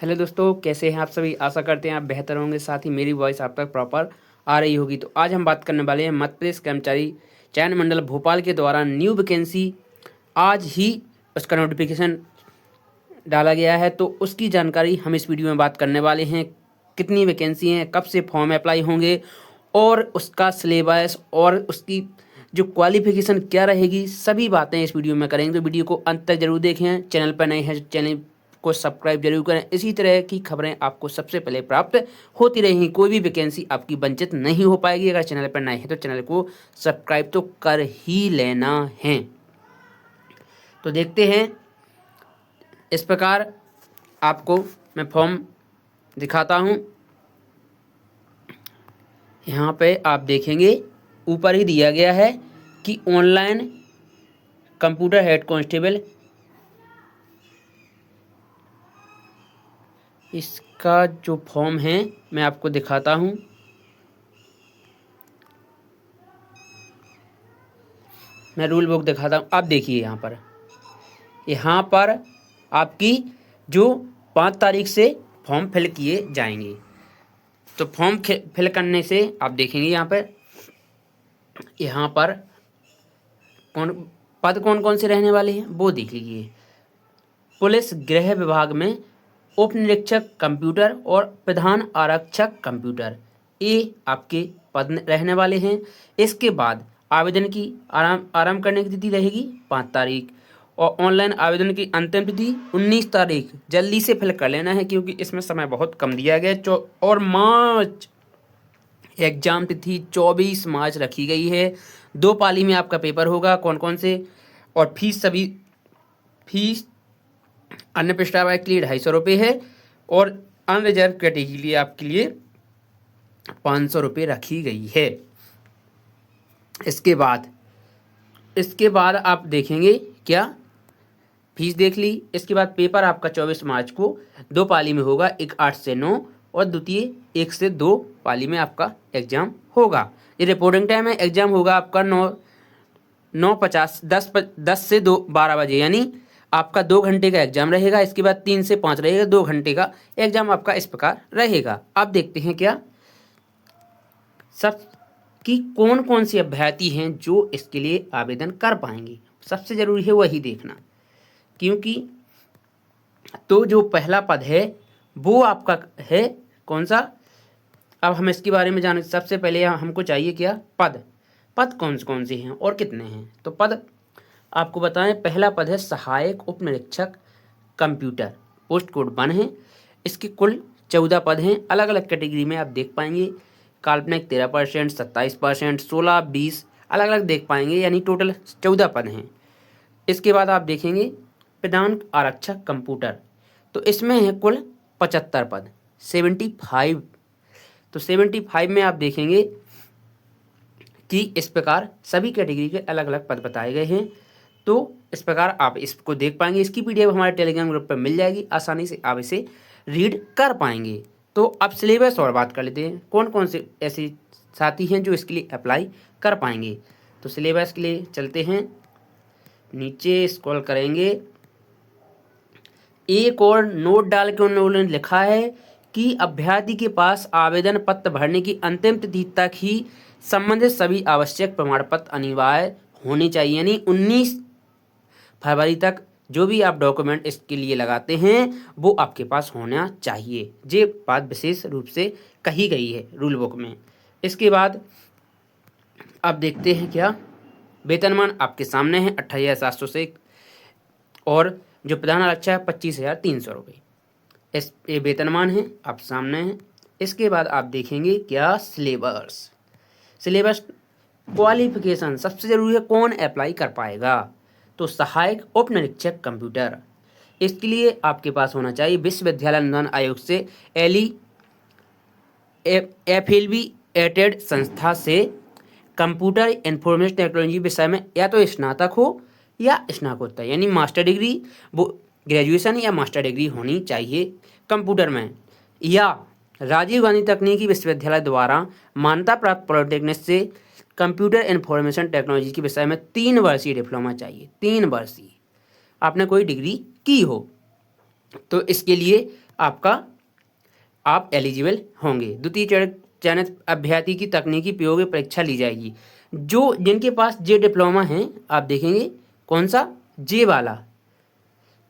Hello दोस्तों, कैसे हैं आप सभी। आशा करते हैं आप बेहतर होंगे, साथ ही मेरी वॉइस आप तक प्रॉपर आ रही होगी। तो आज हम बात करने वाले हैं मध्य प्रदेश कर्मचारी चयन मंडल भोपाल के द्वारा न्यू वैकेंसी आज ही उसका नोटिफिकेशन डाला गया है। तो उसकी जानकारी हम इस वीडियो में बात करने वाले हैं। कितनी वैकेंसी हैं, कब से फॉर्म अप्लाई होंगे और उसका सिलेबस और उसकी जो क्वालिफिकेशन क्या रहेगी, सभी बातें इस वीडियो में करेंगे। तो वीडियो को अंत तक जरूर देखें। चैनल पर नए हैं, चैनल को सब्सक्राइब जरूर करें। इसी तरह की खबरें आपको सबसे पहले प्राप्त होती रहेंगी। कोई भी वैकेंसी आपकी वंचित नहीं हो पाएगी। अगर चैनल पर नए हैं तो चैनल को सब्सक्राइब तो कर ही लेना है। तो देखते हैं। इस प्रकार आपको मैं फॉर्म दिखाता हूं। यहाँ पे आप देखेंगे ऊपर ही दिया गया है कि ऑनलाइन कंप्यूटर हेड कांस्टेबल, इसका जो फॉर्म है मैं आपको दिखाता हूँ। मैं रूल बुक दिखाता हूँ। आप देखिए यहाँ पर आपकी जो 5 तारीख से फॉर्म फिल किए जाएंगे। तो फॉर्म फिल करने से आप देखेंगे यहाँ पर कौन कौन से रहने वाले हैं वो देख लीजिए। पुलिस गृह विभाग में उप निरीक्षक कंप्यूटर और प्रधान आरक्षक कंप्यूटर, ये आपके पद रहने वाले हैं। इसके बाद आवेदन की आरंभ करने की तिथि रहेगी 5 तारीख और ऑनलाइन आवेदन की अंतिम तिथि 19 तारीख। जल्दी से फिल कर लेना है क्योंकि इसमें समय बहुत कम दिया गया। और मार्च एग्जाम तिथि 24 मार्च रखी गई है। 2 पाली में आपका पेपर होगा। कौन कौन से और फीस अन्य पृष्ठा के लिए 250 रुपये है और अनरिजर्व कैटेगरी के लिए आपके लिए 500 रुपये रखी गई है। इसके बाद आप देखेंगे क्या, फीस देख ली। इसके बाद पेपर आपका 24 मार्च को 2 पाली में होगा, एक 8 से 9 और द्वितीय 1 से 2 पाली में आपका एग्जाम होगा। ये रिपोर्टिंग टाइम है। एग्जाम होगा आपका 9:50 10 से 12 बजे, यानी आपका 2 घंटे का एग्जाम रहेगा। इसके बाद 3 से 5 रहेगा, 2 घंटे का एग्जाम आपका इस प्रकार रहेगा। अब देखते हैं क्या सब कि कौन कौन सी अभ्यर्थी हैं जो इसके लिए आवेदन कर पाएंगे। सबसे जरूरी है वही देखना, क्योंकि तो जो पहला पद है वो आपका है कौन सा। अब हम इसके बारे में जाने सबसे पहले हमको चाहिए क्या, पद कौन से हैं और कितने हैं। तो पद आपको बताएं, पहला पद है सहायक उप निरीक्षक कंप्यूटर, पोस्ट कोड 1 है। इसके कुल 14 पद हैं। अलग अलग कैटेगरी में आप देख पाएंगे। काल्पनिक 13%, 27%, 16, 20 अलग अलग देख पाएंगे, यानी टोटल 14 पद हैं। इसके बाद आप देखेंगे प्रधान आरक्षक कंप्यूटर, तो इसमें है कुल 75 पद, 75। तो 75 में आप देखेंगे कि इस प्रकार सभी कैटेगरी के अलग अलग पद बताए गए हैं। तो इस प्रकार आप इसको देख पाएंगे। इसकी पीडीएफ हमारे टेलीग्राम ग्रुप पर मिल जाएगी, आसानी से आप इसे रीड कर पाएंगे। तो अब सिलेबस और बात कर लेते हैं, कौन कौन से ऐसे साथी हैं जो इसके लिए अप्लाई कर पाएंगे। तो सिलेबस के लिए चलते हैं, नीचे स्क्रॉल करेंगे। एक और नोट डाल के उन्होंने लिखा है कि अभ्यर्थी के पास आवेदन पत्र भरने की अंतिम तिथि तक ही संबंधित सभी आवश्यक प्रमाण पत्र अनिवार्य होने चाहिए, यानी 19 फरवरी तक जो भी आप डॉक्यूमेंट इसके लिए लगाते हैं वो आपके पास होना चाहिए। ये बात विशेष रूप से कही गई है रूल बुक में। इसके बाद आप देखते हैं क्या, वेतनमान आपके सामने है 28,700 से और जो प्रधान आरक्षक है 25,300 रुपये। ये वेतनमान है, आप सामने हैं। इसके बाद आप देखेंगे क्या, सिलेबस क्वालिफिकेशन सबसे जरूरी है, कौन अप्लाई कर पाएगा। तो सहायक उप निरीक्षक कंप्यूटर, इसके लिए आपके पास होना चाहिए विश्वविद्यालय अनुदान आयोग से एफिलिएटेड संस्था से कंप्यूटर इंफॉर्मेशन टेक्नोलॉजी विषय में या तो स्नातक हो या स्नातकोत्तर, यानी मास्टर डिग्री, वो ग्रेजुएशन या मास्टर डिग्री होनी चाहिए कंप्यूटर में, या राजीव गांधी तकनीकी विश्वविद्यालय द्वारा मान्यता प्राप्त पॉलिटेक्निक से कंप्यूटर इंफॉर्मेशन टेक्नोलॉजी के विषय में 3 वर्षीय डिप्लोमा चाहिए। 3 वर्षीय आपने कोई डिग्री की हो। तो इसके लिए आपका आप एलिजिबल होंगे। द्वितीय चयनित अभ्यर्थी की तकनीकी प्रयोगी परीक्षा ली जाएगी। जो जिनके पास जे डिप्लोमा है, आप देखेंगे कौन सा, जे वाला,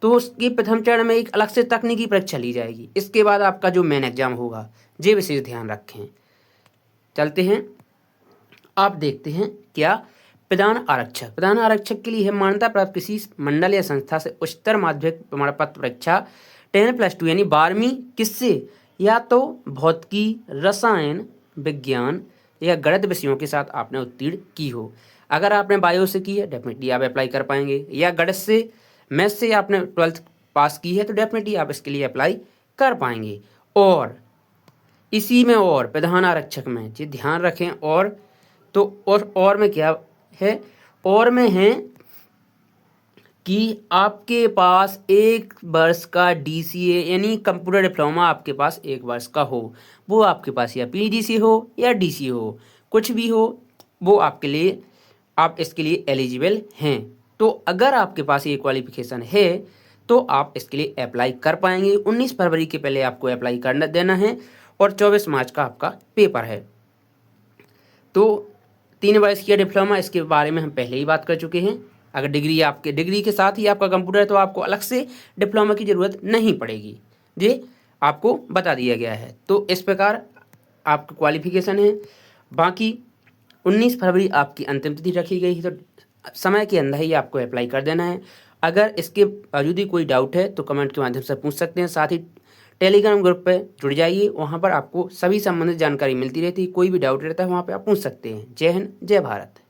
तो उसके प्रथम चरण में एक अलग से तकनीकी परीक्षा ली जाएगी। इसके बाद आपका जो मेन एग्जाम होगा, ये विशेष ध्यान रखें। चलते हैं, आप देखते हैं क्या, प्रधान आरक्षक। प्रधान आरक्षक के लिए है मान्यता प्राप्त किसी मंडल या संस्था से उच्चतर माध्यमिक प्रमाण पत्र परीक्षा 10+2 यानी 12वीं किससे, या तो भौतिकी, रसायन विज्ञान या गणित विषयों के साथ आपने उत्तीर्ण की हो। अगर आपने बायो से की है डेफिनेटली आप अप्लाई कर पाएंगे, या गणित से, मैथ से आपने 12th पास की है तो डेफिनेटली आप इसके लिए अप्लाई कर पाएंगे। और इसी में और प्रधान आरक्षक में ये ध्यान रखें, और तो और में क्या है, और में है कि आपके पास 1 वर्ष का DCA यानी कंप्यूटर डिप्लोमा आपके पास 1 वर्ष का हो। वो आपके पास या PGDCA हो या DCA हो, कुछ भी हो, वो आपके लिए, आप इसके लिए एलिजिबल हैं। तो अगर आपके पास ये क्वालिफिकेशन है तो आप इसके लिए अप्लाई कर पाएंगे। 19 फरवरी के पहले आपको अप्लाई करना देना है और 24 मार्च का आपका पेपर है। तो 3 वर्ष की डिप्लोमा, इसके बारे में हम पहले ही बात कर चुके हैं। अगर डिग्री के साथ ही आपका कंप्यूटर है तो आपको अलग से डिप्लोमा की ज़रूरत नहीं पड़ेगी, ये आपको बता दिया गया है। तो इस प्रकार आपका क्वालिफिकेशन है। बाकी 19 फरवरी आपकी अंतिम तिथि रखी गई है, तो समय के अंदर ही आपको अप्लाई कर देना है। अगर इसके बावजूद ही कोई डाउट है तो कमेंट के माध्यम से पूछ सकते हैं। साथ ही टेलीग्राम ग्रुप पे जुड़ जाइए, वहाँ पर आपको सभी संबंधित जानकारी मिलती रहती है। कोई भी डाउट रहता है वहाँ पे आप पूछ सकते हैं। जय हिंद, जय भारत।